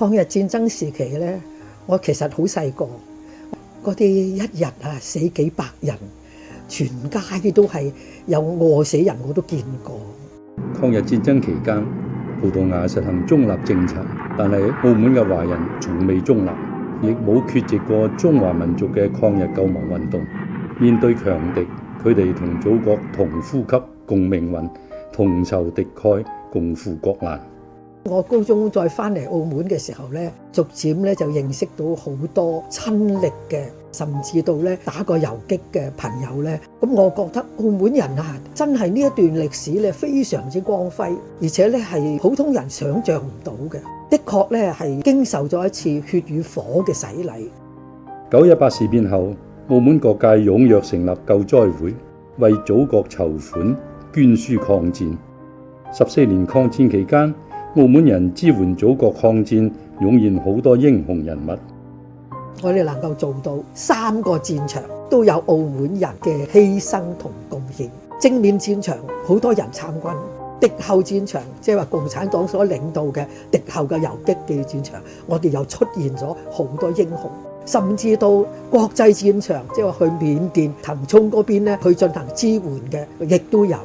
抗日戰爭時期咧，我其實好細個，嗰啲一日死幾百人，全街都係有餓死人，我都見過。抗日戰爭期間，葡萄牙實行中立政策，但係澳門嘅華人從未中立，亦冇缺席過中華民族嘅抗日救亡運動。面對強敵，佢哋同祖國同呼吸、共命運，同仇敵愾，共赴國難。我高中再翻嚟澳門嘅時候咧，逐漸咧就認識到好多親歷嘅，甚至到咧打過游擊嘅朋友咧。咁我覺得澳門人真係呢一段歷史咧非常之光輝，而且咧係普通人想象唔到嘅。的確咧係經受咗一次血與火嘅洗禮。9·18事變後，澳門各界踴躍成立救災會，為祖國籌款捐書抗戰。14年抗戰期間，澳門人支援祖國抗戰，湧現好多英雄人物。我哋能夠做到3個戰場都有澳門人嘅犧牲同貢獻。正面戰場好多人參軍，敵後戰場即係話共產黨所領導嘅敵後嘅游擊嘅戰場，我哋又出現咗好多英雄。甚至到國際戰場，即係話去緬甸騰衝嗰邊咧去進行支援嘅，亦都有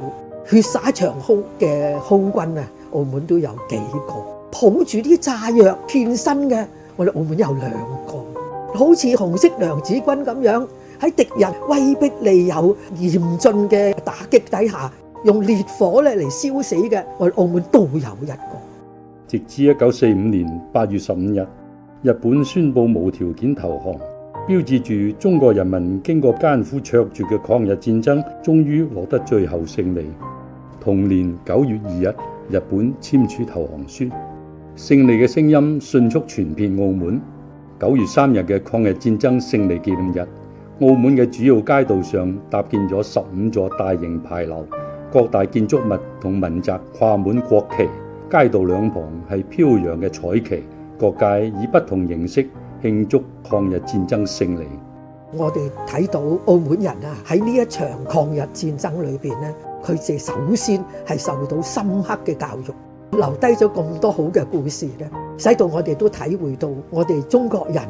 血灑長空嘅空軍啊！澳門都有幾個抱住啲炸藥獻身嘅，我哋澳門有2個，好似紅色娘子軍咁樣，喺敵人威逼利誘、嚴峻嘅打擊底下，用烈火咧嚟燒死嘅，我哋澳門都有1個。直至1945年8月15日，日本宣布無條件投降，標誌住中國人民經過艱苦卓絕嘅抗日戰爭，終於獲得最後勝利。同年9月2日，日本簽署投降書，勝利嘅聲音迅速傳遍澳門。9月3日嘅抗日戰爭勝利紀念日，澳門嘅主要街道上搭建咗15座大型牌樓，各大建築物同民宅掛滿國旗，街道兩旁係飄揚嘅彩旗，各界以不同形式慶祝抗日戰爭勝利。我哋睇到澳門人喺呢一場抗日戰爭裏邊咧，佢哋首先係受到深刻嘅教育，留低咗咁多好嘅故事咧，使到我哋都體會到我哋中國人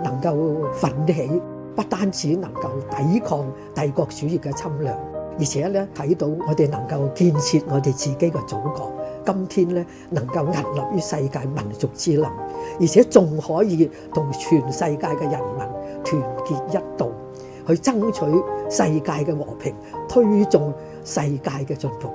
能夠奮起，不單止能夠抵抗帝國主義嘅侵略，而且咧睇到我哋能夠建設我哋自己嘅祖國。今天咧能夠屹立於世界民族之林，而且仲可以同全世界嘅人民團結一道，去爭取世界嘅和平，推動世界嘅進步。